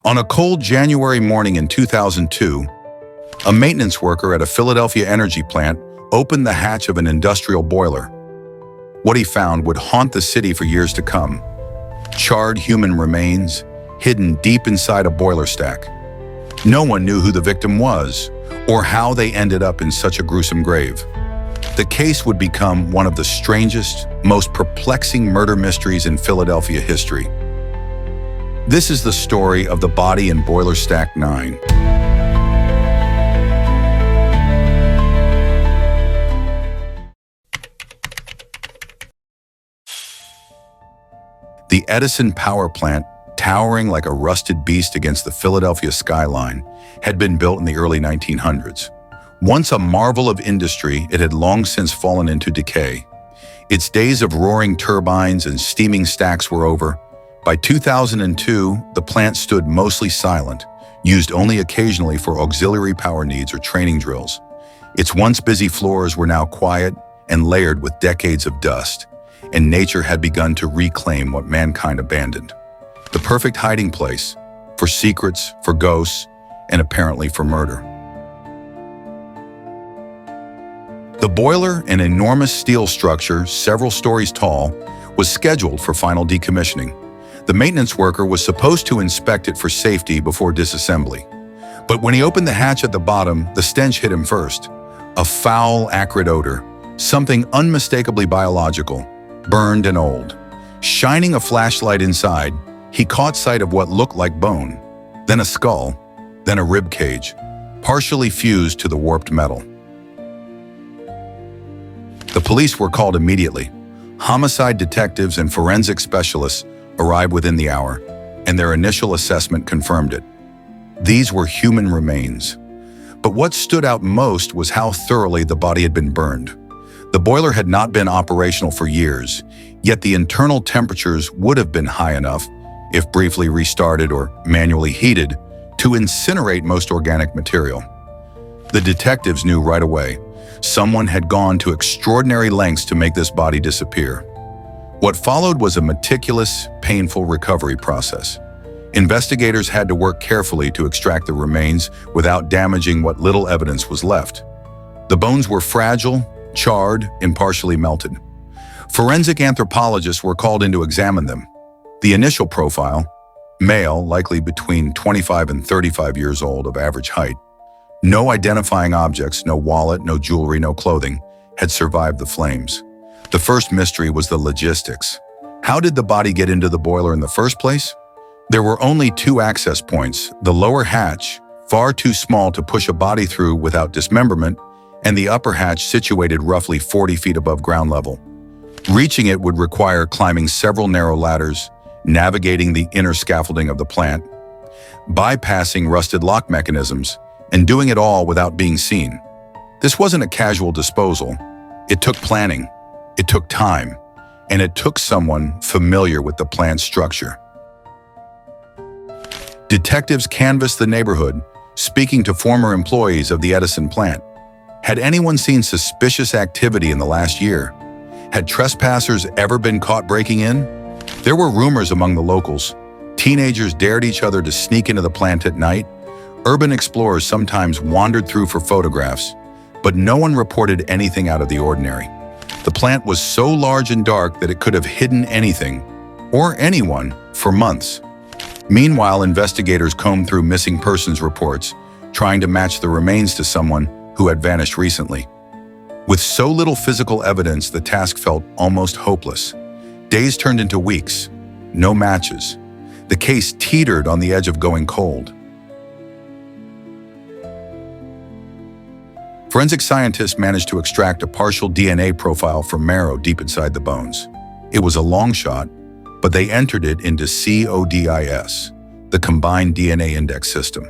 On a cold January morning in 2002, a maintenance worker at a Philadelphia energy plant opened the hatch of an industrial boiler. What he found would haunt the city for years to come: charred human remains hidden deep inside a boiler stack. No one knew who the victim was or how they ended up in such a gruesome grave. The case would become one of the strangest, most perplexing murder mysteries in Philadelphia history. This is the story of the body in Boiler Stack 9. The Edison power plant, towering like a rusted beast against the Philadelphia skyline, had been built in the early 1900s. Once a marvel of industry, it had long since fallen into decay. Its days of roaring turbines and steaming stacks were over. By 2002, the plant stood mostly silent, used only occasionally for auxiliary power needs or training drills. Its once busy floors were now quiet and layered with decades of dust, and nature had begun to reclaim what mankind abandoned. The perfect hiding place for secrets, for ghosts, and apparently for murder. The boiler, an enormous steel structure several stories tall, was scheduled for final decommissioning. The maintenance worker was supposed to inspect it for safety before disassembly. But when he opened the hatch at the bottom, the stench hit him first. A foul, acrid odor, something unmistakably biological, burned and old. Shining a flashlight inside, he caught sight of what looked like bone, then a skull, then a rib cage, partially fused to the warped metal. The police were called immediately. Homicide detectives and forensic specialists arrived within the hour, and their initial assessment confirmed it. These were human remains. But what stood out most was how thoroughly the body had been burned. The boiler had not been operational for years, yet the internal temperatures would have been high enough, if briefly restarted or manually heated, to incinerate most organic material. The detectives knew right away. Someone had gone to extraordinary lengths to make this body disappear. What followed was a meticulous, painful recovery process. Investigators had to work carefully to extract the remains without damaging what little evidence was left. The bones were fragile, charred, and partially melted. Forensic anthropologists were called in to examine them. The initial profile, male, likely between 25 and 35 years old, of average height, no identifying objects, no wallet, no jewelry, no clothing, had survived the flames. The first mystery was the logistics. How did the body get into the boiler in the first place? There were only two access points: the lower hatch, far too small to push a body through without dismemberment, and the upper hatch situated roughly 40 feet above ground level. Reaching it would require climbing several narrow ladders, navigating the inner scaffolding of the plant, bypassing rusted lock mechanisms, and doing it all without being seen. This wasn't a casual disposal. It took planning. It took time, and it took someone familiar with the plant's structure. Detectives canvassed the neighborhood, speaking to former employees of the Edison plant. Had anyone seen suspicious activity in the last year? Had trespassers ever been caught breaking in? There were rumors among the locals. Teenagers dared each other to sneak into the plant at night. Urban explorers sometimes wandered through for photographs, but no one reported anything out of the ordinary. The plant was so large and dark that it could have hidden anything, or anyone, for months. Meanwhile, investigators combed through missing persons reports, trying to match the remains to someone who had vanished recently. With so little physical evidence, the task felt almost hopeless. Days turned into weeks. No matches. The case teetered on the edge of going cold. Forensic scientists managed to extract a partial DNA profile from marrow deep inside the bones. It was a long shot, but they entered it into CODIS, the Combined DNA Index System.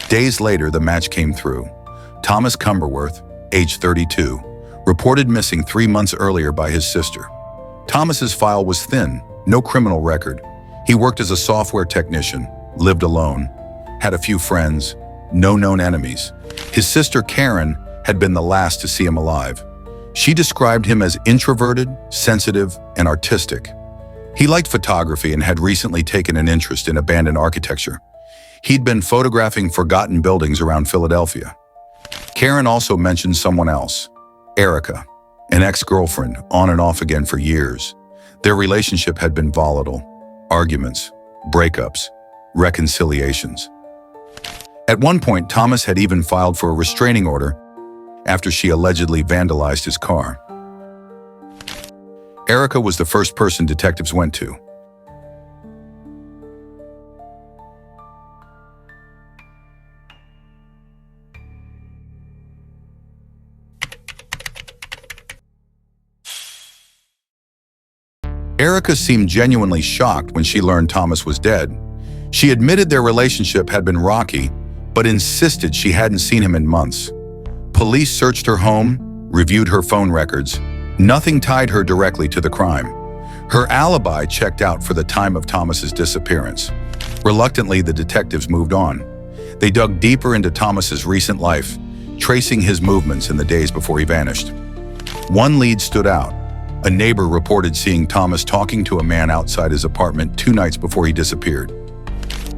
Days later, the match came through. Thomas Cumberworth, age 32, reported missing 3 months earlier by his sister. Thomas's file was thin, no criminal record. He worked as a software technician, lived alone, had a few friends, no known enemies. His sister, Karen, had been the last to see him alive. She described him as introverted, sensitive, and artistic. He liked photography and had recently taken an interest in abandoned architecture. He'd been photographing forgotten buildings around Philadelphia. Karen also mentioned someone else, Erica, an ex-girlfriend, on and off again for years. Their relationship had been volatile. Arguments, breakups, reconciliations. At one point, Thomas had even filed for a restraining order after she allegedly vandalized his car. Erica was the first person detectives went to. Erica seemed genuinely shocked when she learned Thomas was dead. She admitted their relationship had been rocky, but insisted she hadn't seen him in months. Police searched her home, reviewed her phone records. Nothing tied her directly to the crime. Her alibi checked out for the time of Thomas's disappearance. Reluctantly, the detectives moved on. They dug deeper into Thomas's recent life, tracing his movements in the days before he vanished. One lead stood out. A neighbor reported seeing Thomas talking to a man outside his apartment 2 nights before he disappeared.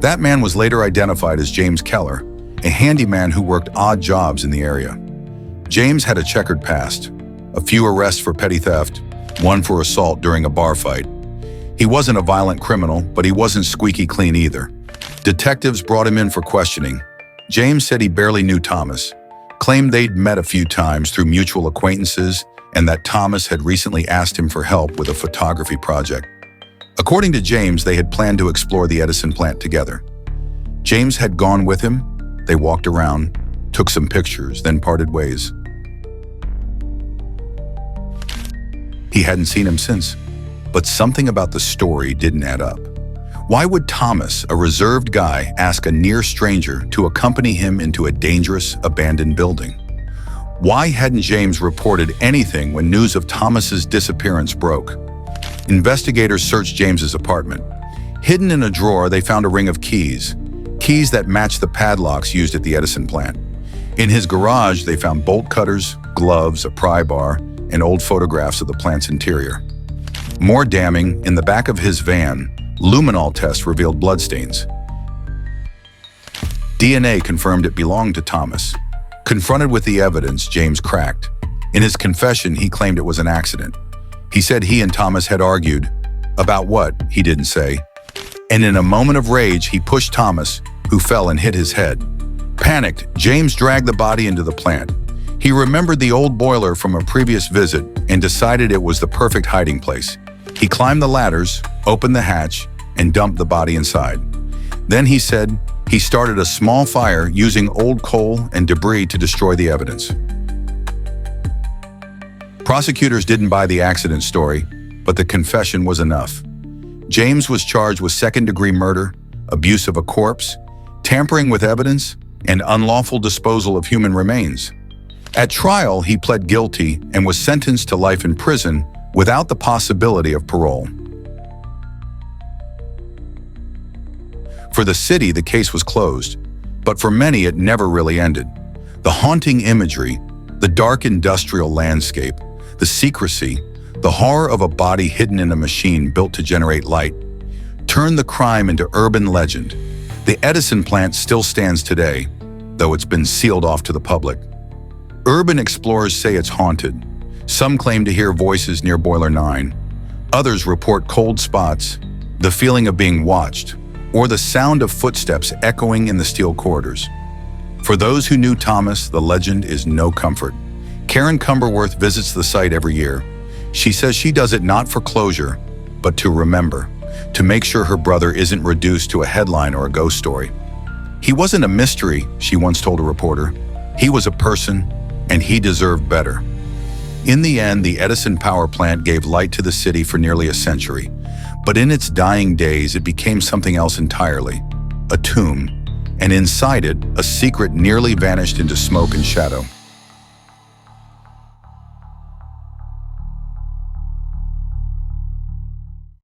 That man was later identified as James Keller, a handyman who worked odd jobs in the area. James had a checkered past, a few arrests for petty theft, one for assault during a bar fight. He wasn't a violent criminal, but he wasn't squeaky clean either. Detectives brought him in for questioning. James said he barely knew Thomas, claimed they'd met a few times through mutual acquaintances, and that Thomas had recently asked him for help with a photography project. According to James, they had planned to explore the Edison plant together. James had gone with him. They walked around, took some pictures, then parted ways. He hadn't seen him since, but something about the story didn't add up. Why would Thomas, a reserved guy, ask a near stranger to accompany him into a dangerous, abandoned building? Why hadn't James reported anything when news of Thomas's disappearance broke? Investigators searched James's apartment. Hidden in a drawer, they found a ring of keys that matched the padlocks used at the Edison plant. In his garage, they found bolt cutters, gloves, a pry bar, and old photographs of the plant's interior. More damning, in the back of his van, luminol tests revealed bloodstains. DNA confirmed it belonged to Thomas. Confronted with the evidence, James cracked. In his confession, he claimed it was an accident. He said he and Thomas had argued. About what, he didn't say. And in a moment of rage, he pushed Thomas, who fell and hit his head. Panicked, James dragged the body into the plant. He remembered the old boiler from a previous visit and decided it was the perfect hiding place. He climbed the ladders, opened the hatch, and dumped the body inside. Then he said he started a small fire using old coal and debris to destroy the evidence. Prosecutors didn't buy the accident story, but the confession was enough. James was charged with second-degree murder, abuse of a corpse, tampering with evidence, and unlawful disposal of human remains. At trial, he pled guilty and was sentenced to life in prison without the possibility of parole. For the city, the case was closed, but for many, it never really ended. The haunting imagery, the dark industrial landscape, the secrecy, the horror of a body hidden in a machine built to generate light, turned the crime into urban legend. The Edison plant still stands today, though it's been sealed off to the public. Urban explorers say it's haunted. Some claim to hear voices near Boiler 9. Others report cold spots, the feeling of being watched, or the sound of footsteps echoing in the steel corridors. For those who knew Thomas, the legend is no comfort. Karen Cumberworth visits the site every year. She says she does it not for closure, but to remember, to make sure her brother isn't reduced to a headline or a ghost story. He wasn't a mystery, she once told a reporter. He was a person, and he deserved better. In the end, the Edison power plant gave light to the city for nearly a century. But in its dying days, it became something else entirely, a tomb, and inside it, a secret nearly vanished into smoke and shadow.